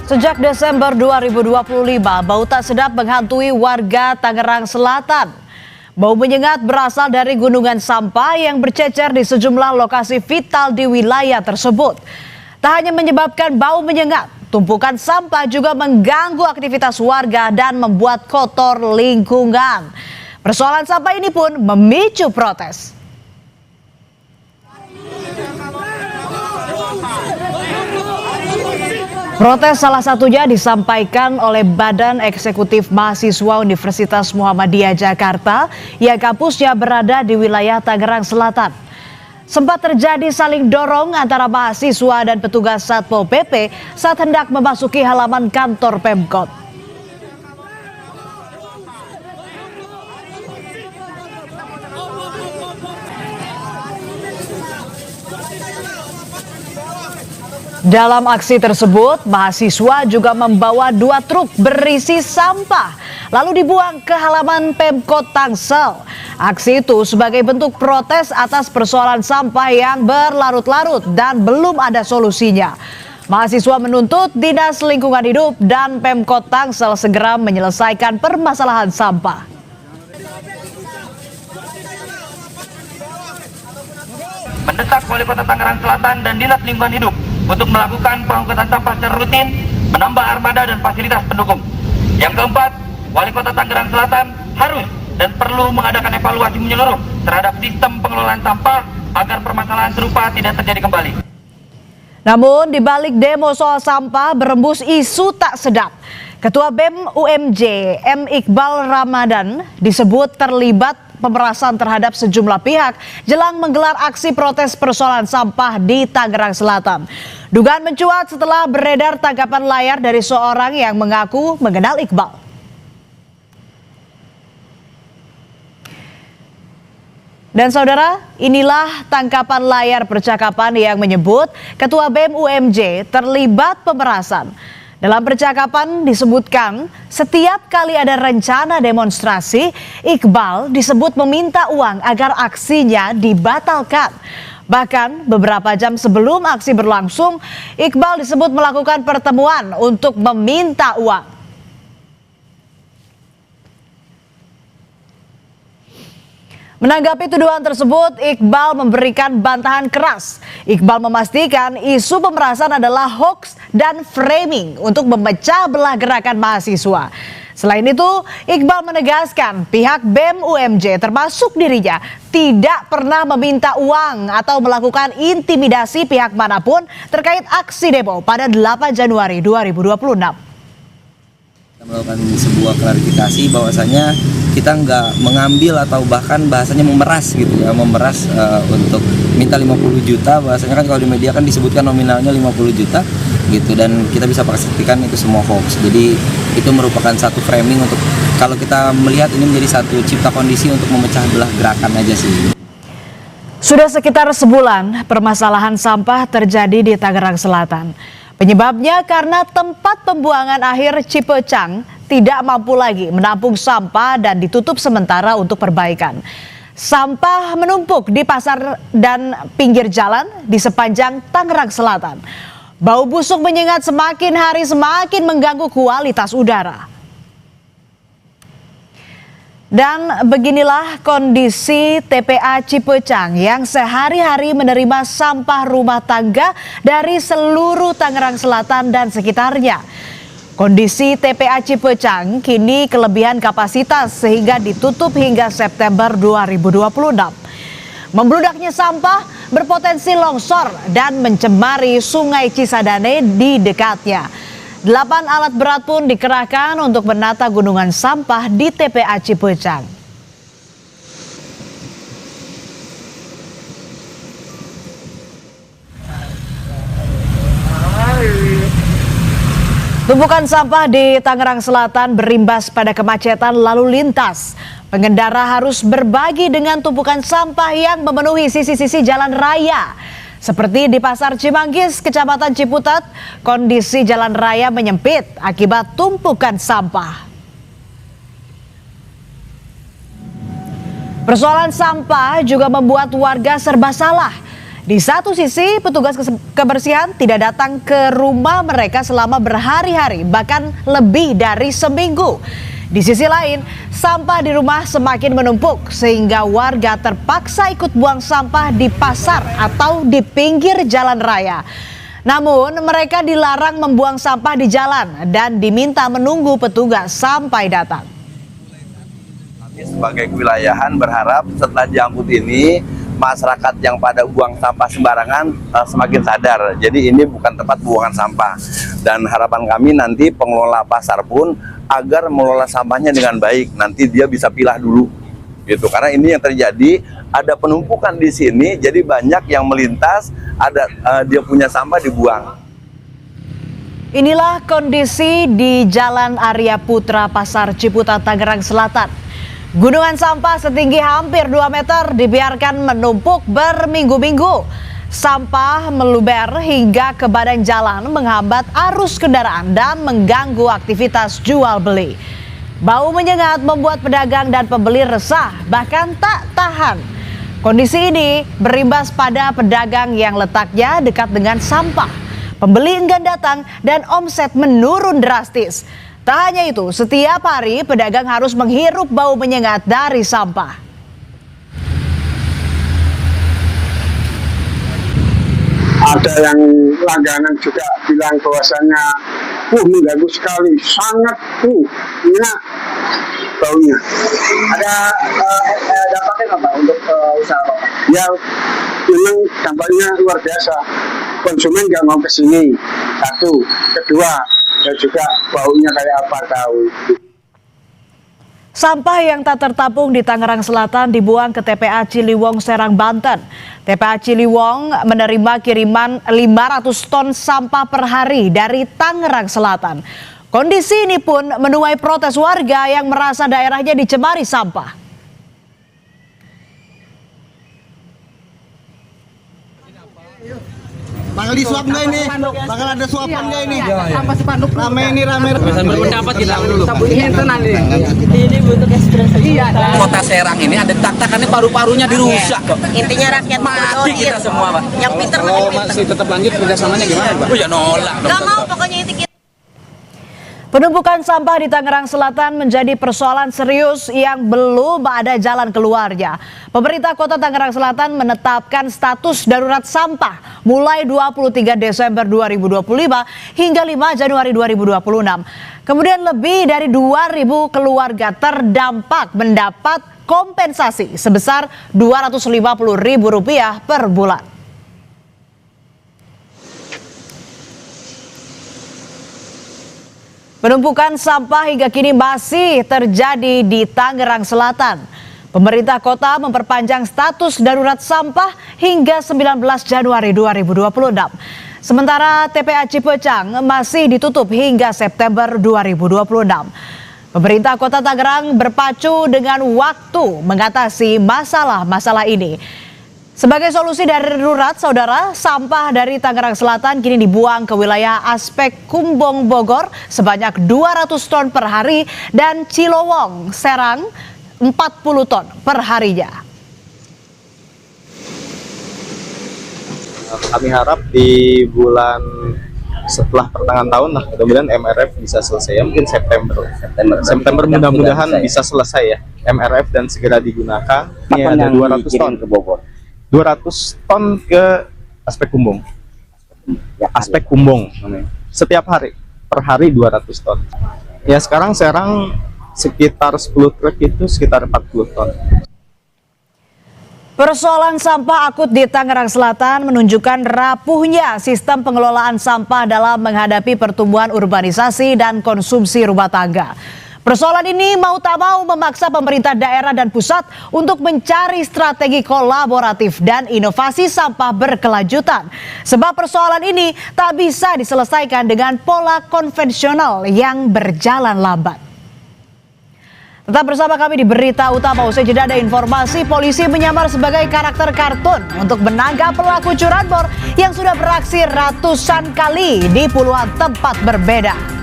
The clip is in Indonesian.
Sejak Desember 2025, bau tak sedap menghantui warga Tangerang Selatan. Bau menyengat berasal dari gunungan sampah yang bercecer di sejumlah lokasi vital di wilayah tersebut. Tak hanya menyebabkan bau menyengat, tumpukan sampah juga mengganggu aktivitas warga dan membuat kotor lingkungan. Persoalan sampah ini pun memicu protes. Protes salah satunya disampaikan oleh Badan Eksekutif Mahasiswa Universitas Muhammadiyah Jakarta yang kampusnya berada di wilayah Tangerang Selatan. Sempat terjadi saling dorong antara mahasiswa dan petugas Satpol PP saat hendak memasuki halaman kantor Pemkot. Dalam aksi tersebut, mahasiswa juga membawa 2 truk berisi sampah lalu dibuang ke halaman Pemkot Tangsel. Aksi itu sebagai bentuk protes atas persoalan sampah yang berlarut-larut dan belum ada solusinya. Mahasiswa menuntut Dinas Lingkungan Hidup dan Pemkot Tangsel segera menyelesaikan permasalahan sampah. Mendesak Wali Kota Tangerang Selatan dan Dinas Lingkungan Hidup untuk melakukan pengangkutan sampah secara rutin, menambah armada dan fasilitas pendukung. Yang keempat, Wali Kota Tangerang Selatan harus dan perlu mengadakan evaluasi menyeluruh terhadap sistem pengelolaan sampah agar permasalahan serupa tidak terjadi kembali. Namun di balik demo soal sampah berembus isu tak sedap. Ketua BEM UMJ M. Iqbal Ramadan disebut terlibat pemerasan terhadap sejumlah pihak jelang menggelar aksi protes persoalan sampah di Tangerang Selatan. Dugaan mencuat setelah beredar tangkapan layar dari seorang yang mengaku mengenal Iqbal. Dan saudara, inilah tangkapan layar percakapan yang menyebut Ketua BEM UMJ terlibat pemerasan. Dalam percakapan disebutkan setiap kali ada rencana demonstrasi, Iqbal disebut meminta uang agar aksinya dibatalkan. Bahkan beberapa jam sebelum aksi berlangsung, Iqbal disebut melakukan pertemuan untuk meminta uang. Menanggapi tuduhan tersebut, Iqbal memberikan bantahan keras. Iqbal memastikan isu pemerasan adalah hoax dan framing untuk memecah belah gerakan mahasiswa. Selain itu, Iqbal menegaskan pihak BEM UMJ termasuk dirinya tidak pernah meminta uang atau melakukan intimidasi pihak manapun terkait aksi demo pada 8 Januari 2026. Kita melakukan sebuah klarifikasi bahwasanya kita nggak mengambil atau bahkan bahasanya memeras gitu ya, memeras untuk minta 50 juta, bahasanya kan kalau di media kan disebutkan nominalnya 50 juta gitu, dan kita bisa pastikan itu semua hoax. Jadi itu merupakan satu framing untuk kalau kita melihat ini menjadi satu cipta kondisi untuk memecah belah gerakan aja sih. Sudah sekitar sebulan permasalahan sampah terjadi di Tangerang Selatan. Penyebabnya karena tempat pembuangan akhir Cipecang tidak mampu lagi menampung sampah dan ditutup sementara untuk perbaikan. Sampah menumpuk di pasar dan pinggir jalan di sepanjang Tangerang Selatan. Bau busuk menyengat semakin hari semakin mengganggu kualitas udara. Dan beginilah kondisi TPA Cipecang yang sehari-hari menerima sampah rumah tangga dari seluruh Tangerang Selatan dan sekitarnya. Kondisi TPA Cipecang kini kelebihan kapasitas sehingga ditutup hingga September 2026. Membludaknya sampah berpotensi longsor dan mencemari Sungai Cisadane di dekatnya. 8 alat berat pun dikerahkan untuk menata gunungan sampah di TPA Cipecang. Tumpukan sampah di Tangerang Selatan berimbas pada kemacetan lalu lintas. Pengendara harus berbagi dengan tumpukan sampah yang memenuhi sisi-sisi jalan raya. Seperti di Pasar Cimanggis, Kecamatan Ciputat, kondisi jalan raya menyempit akibat tumpukan sampah. Persoalan sampah juga membuat warga serba salah. Di satu sisi, petugas kebersihan tidak datang ke rumah mereka selama berhari-hari, bahkan lebih dari seminggu. Di sisi lain, sampah di rumah semakin menumpuk sehingga warga terpaksa ikut buang sampah di pasar atau di pinggir jalan raya. Namun, mereka dilarang membuang sampah di jalan dan diminta menunggu petugas sampai datang. Sebagai kewilayahan berharap setelah diangkut ini masyarakat yang pada buang sampah sembarangan semakin sadar. Jadi ini bukan tempat buangan sampah. Dan harapan kami nanti pengelola pasar pun agar mengelola sampahnya dengan baik. Nanti dia bisa pilah dulu, gitu. Karena ini yang terjadi, ada penumpukan di sini. Jadi banyak yang melintas, ada dia punya sampah dibuang. Inilah kondisi di Jalan Arya Putra, Pasar Ciputat, Tangerang Selatan. Gunungan sampah setinggi hampir 2 meter dibiarkan menumpuk berminggu-minggu. Sampah meluber hingga ke badan jalan menghambat arus kendaraan dan mengganggu aktivitas jual beli. Bau menyengat membuat pedagang dan pembeli resah, bahkan tak tahan. Kondisi ini berimbas pada pedagang yang letaknya dekat dengan sampah. Pembeli enggan datang dan omset menurun drastis. Tak hanya itu, setiap hari pedagang harus menghirup bau menyengat dari sampah. Ada yang langganan juga bilang bahwasanya mengganggu sekali, sangat enak baunya. Ada dampaknya nggak Pak untuk usaha Bapak? Ya memang dampaknya luar biasa. Konsumen nggak mau kesini, satu. Kedua, dan juga baunya kayak apa tahu. Sampah yang tak tertampung di Tangerang Selatan dibuang ke TPA Ciliwung, Serang, Banten. TPA Ciliwung menerima kiriman 500 ton sampah per hari dari Tangerang Selatan. Kondisi ini pun menuai protes warga yang merasa daerahnya dicemari sampah. Bakal disuap nggak ini? Bakal ada suapan nggak ini? Rame ini rame. Berpendapat kita dulu. Ini butuh ekspresi. Kota Serang ini ada tak-takannya paru-parunya dirusak kok. Intinya rakyat Mati kita semua, Pak. Yang pintar makin pintar. Masih tetap lanjut kerjasamanya gimana, Pak? Oh ya nolak. Gak mau pokoknya itu kita. Penumpukan sampah di Tangerang Selatan menjadi persoalan serius yang belum ada jalan keluarnya. Pemerintah Kota Tangerang Selatan menetapkan status darurat sampah mulai 23 Desember 2025 hingga 5 Januari 2026. Kemudian lebih dari 2.000 keluarga terdampak mendapat kompensasi sebesar Rp250.000 per bulan. Penumpukan sampah hingga kini masih terjadi di Tangerang Selatan. Pemerintah kota memperpanjang status darurat sampah hingga 19 Januari 2026. Sementara TPA Cipecang masih ditutup hingga September 2026. Pemerintah Kota Tangerang berpacu dengan waktu mengatasi masalah-masalah ini. Sebagai solusi darurat, saudara, sampah dari Tangerang Selatan kini dibuang ke wilayah Aspek Kumbong Bogor sebanyak 200 ton per hari dan Cilowong Serang 40 ton per harinya. Kami harap di bulan setelah pertengahan tahun lah, mudah-mudahan MRF bisa selesai, mungkin September mudah-mudahan bisa selesai ya MRF dan segera digunakan. Ini ada 200 ton ke Bogor. 200 ton ke Aspek Kumbong. Aspek Kumbong. Setiap hari, per hari 200 ton. Ya sekarang Serang sekitar 10 truk itu sekitar 40 ton. Persoalan sampah akut di Tangerang Selatan menunjukkan rapuhnya sistem pengelolaan sampah dalam menghadapi pertumbuhan urbanisasi dan konsumsi rumah tangga. Persoalan ini mau tak mau memaksa pemerintah daerah dan pusat untuk mencari strategi kolaboratif dan inovasi sampah berkelanjutan. Sebab persoalan ini tak bisa diselesaikan dengan pola konvensional yang berjalan lambat. Tetap bersama kami di Berita Utama. Usai jeda ada informasi polisi menyamar sebagai karakter kartun untuk menangkap pelaku curanmor yang sudah beraksi ratusan kali di puluhan tempat berbeda.